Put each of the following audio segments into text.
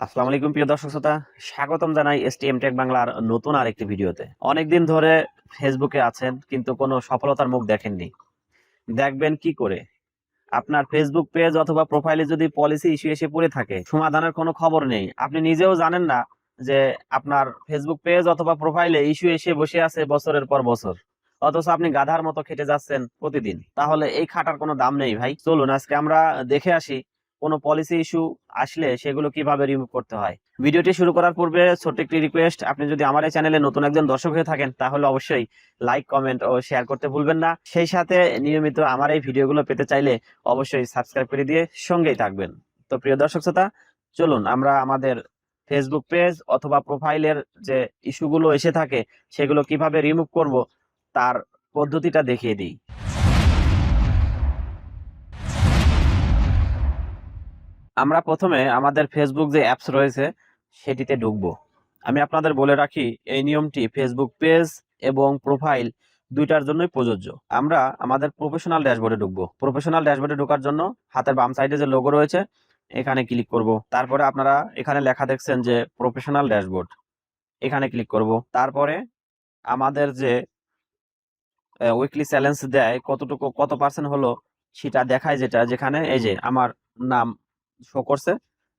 আসসালামু আলাইকুম প্রিয় দর্শক শ্রোতা, স্বাগতম জানাই এসটিএম টেক বাংলার নতুন আরেকটি ভিডিওতে। অনেকদিন ধরে ফেসবুকে আছেন কিন্তু কোনো সফলতার মুখ দেখেননি। দেখবেন কি করে? আপনার ফেসবুক পেজ অথবা প্রোফাইলে যদি পলিসি ইস্যু এসে পড়ে থাকে, সমাধানের কোনো খবর নেই, আপনি নিজেও জানেন না যে আপনার ফেসবুক পেজ অথবা প্রোফাইলে ইস্যু এসে বসে আছে বছরের পর বছর, অথচ আপনি গাধার মতো খেটে যাচ্ছেন প্রতিদিন। তাহলে এই খাটার কোনো দাম নেই ভাই। চলুন আজকে আমরা দেখে আসি কোনো পলিসি ইস্যু আসলে সেগুলো কিভাবে রিমুভ করতে হয়। ভিডিওটি শুরু করার পূর্বে ছোট্ট একটি রিকোয়েস্ট, আপনি যদি আমার এই চ্যানেলে নতুন একজন দর্শক হয়ে থাকেন তাহলে অবশ্যই লাইক, কমেন্ট ও শেয়ার করতে ভুলবেন না। সেই সাথে নিয়মিত আমার এই ভিডিওগুলো পেতে চাইলে অবশ্যই সাবস্ক্রাইব করে দিয়ে সঙ্গেই থাকবেন। তো প্রিয় দর্শক শ্রোতা, চলুন আমরা আমাদের ফেসবুক পেজ অথবা প্রোফাইলের যে ইস্যুগুলো এসে থাকে সেগুলো কিভাবে রিমুভ করব তার পদ্ধতিটা দেখিয়ে দিই। আমরা প্রথমে আমাদের ফেসবুক যে অ্যাপস রয়েছে সেটিতে ঢুকবো। আমি আপনাদের বলে রাখি এই নিয়মটি ফেসবুক পেজ এবং প্রোফাইল দুইটার জন্যই প্রযোজ্য। আমরা আমাদের প্রফেশনাল ড্যাশবোর্ডে ঢুকবো। প্রফেশনাল ড্যাশবোর্ডে ঢোকার জন্য হাতের বাম সাইডে যে লোগো রয়েছে এখানে ক্লিক করব। তারপরে আপনারা এখানে লেখা দেখছেন যে প্রফেশনাল ড্যাশবোর্ড, এখানে ক্লিক করব। তারপরে আমাদের যে উইকলি চ্যালেঞ্জ দেয় কতটুকু কত পার্সেন্ট হলো সেটা দেখায়, যেখানে এই যে আমার নাম শো করছে,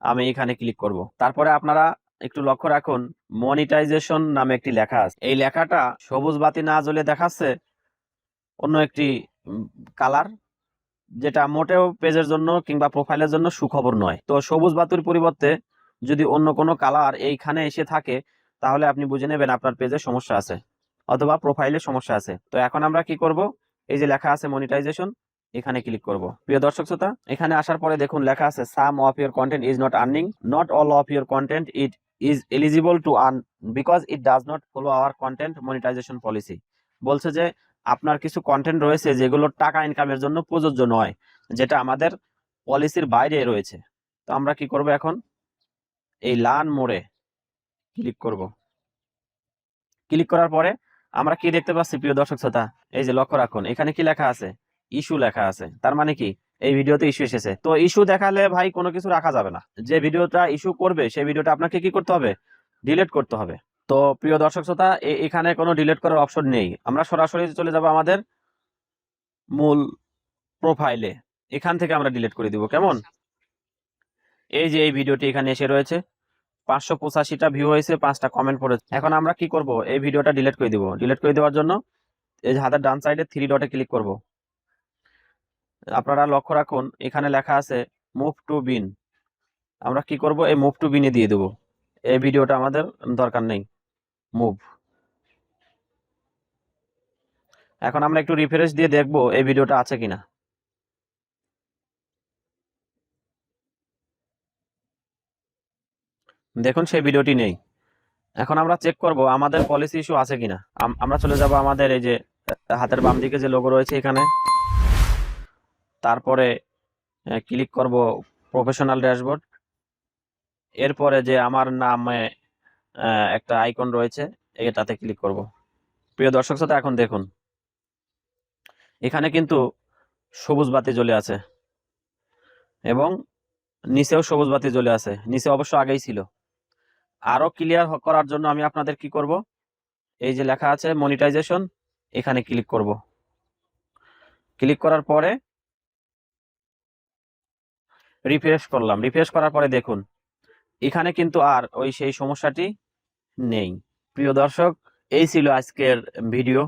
আমি এখানে ক্লিক করব। তারপরে আপনারা একটু লক্ষ্য রাখুন, মনিটাইজেশন নামে একটি লেখা আছে। এই লেখাটা সবুজ বাতি না জ্বলে দেখাচ্ছে অন্য একটি কালার, যেটা মোটেও পেজের জন্য কিংবা প্রোফাইলের জন্য সুখবর নয়। তো সবুজ বাতির পরিবর্তে যদি অন্য কোনো কালার এইখানে এসে থাকে তাহলে আপনি বুঝে নেবেন আপনার পেজে সমস্যা আছে অথবা প্রোফাইলে সমস্যা আছে। তো এখন আমরা কি করব, এই যে লেখা আছে মনিটাইজেশন, এখানে ক্লিক করব। প্রিয় দর্শক শ্রোতা, এখানে আসার পরে দেখুন লেখা আছে some of your content is not earning, not all of your content it is eligible to earn because it does not follow our content monetisation policy. বলছে যে আপনার কিছু কন্টেন্ট রয়েছে যেগুলো টাকা ইনকামের জন্য প্রযোজ্য নয়, যেটা আমাদের পলিসির বাইরে রয়েছে। তো আমরা কি করব, এখন এই লার্ন মোরে ক্লিক করব। ক্লিক করার পরে আমরা কি দেখতে পাচ্ছি প্রিয় দর্শক শ্রোতা, এই যে লক্ষ্য রাখুন এখানে কি লেখা আছে, ইস্যু লেখা আছে। তার মানে কি এই ভিডিওতে ইস্যু এসেছে। তো ইস্যু দেখালে ভাই কোনো কিছু রাখা যাবে না। যে ভিডিওটা ইস্যু করবে সেই ভিডিওটা আপনাকে কি করতে হবে, ডিলিট করতে হবে। তো প্রিয় দর্শক শ্রোতা, এখানে কোনো ডিলিট করার অপশন নেই। আমরা সরাসরি চলে যাব আমাদের মূল প্রোফাইলে, এখান থেকে আমরা ডিলিট করে দিব। কেমন? এই যে এই ভিডিওটি এখানে এসে রয়েছে, 585টা ভিউ হয়েছে, 5টা কমেন্ট পড়েছে। এখন আমরা কি করব, এই ভিডিওটা ডিলিট করে দিব। ডিলিট করে দেওয়ার জন্য এই যে হাতের ডান সাইডে 3 ডটে ক্লিক করব। আপনারা লক্ষ্য রাখুন এখানে লেখা আছে মুভ টু বিন। আমরা কি করব, এই মুভ টু বিনে দিয়ে দেব। এই ভিডিওটা আমাদের দরকার নেই, মুভ। এখন আমরা একটু রিফ্রেশ দিয়ে দেখব এই ভিডিওটা আছে কিনা। দেখুন সেই ভিডিওটি নেই। এখন আমরা চেক করব আমাদের পলিসি ইস্যু আছে কিনা। আমরা চলে যাব আমাদের এই যে হাতের বাম দিকে যে লোগো রয়েছে এখানে, তারপরে ক্লিক করব প্রফেশনাল ড্যাশবোর্ড। এরপরে যে আমার নামে একটা আইকন রয়েছে এটাতে ক্লিক করব। প্রিয় দর্শক শ্রোতা, এখন দেখুন এখানে কিন্তু সবুজ বাতি জ্বলে আছে এবং নিচেও সবুজ বাতি জ্বলে আছে। নিচে অবশ্য আগেই ছিল। আরো ক্লিয়ার করার জন্য আমি আপনাদের কি করব, এই যে লেখা আছে মনিটাইজেশন, এখানে ক্লিক করব। ক্লিক করার পরে রিফ্রেশ করলাম। রিফ্রেশ করার পরে দেখুন এখানে কিন্তু আর ওই সেই সমস্যাটি নেই। প্রিয় দর্শক, এই ছিল আজকের ভিডিও।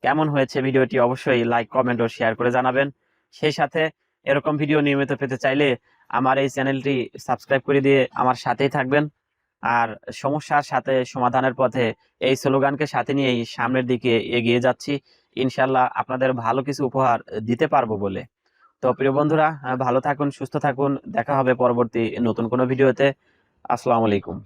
কেমন হয়েছে ভিডিওটি অবশ্যই লাইক, কমেন্ট ও শেয়ার করে জানাবেন। সেই সাথে এরকম ভিডিও নিয়মিত পেতে চাইলে আমার এই চ্যানেলটি সাবস্ক্রাইব করে দিয়ে আমার সাথেই থাকবেন। আর সমস্যার সাথে সমাধানের পথে এই স্লোগানকে সাথে নিয়েই সামনের দিকে এগিয়ে যাচ্ছি, ইনশাল্লাহ আপনাদের ভালো কিছু উপহার দিতে পারবো বলে। তো প্রিয় বন্ধুরা, ভালো থাকুন, সুস্থ থাকুন। দেখা হবে পরবর্তী নতুন কোনো ভিডিওতে। আসসালামু আলাইকুম।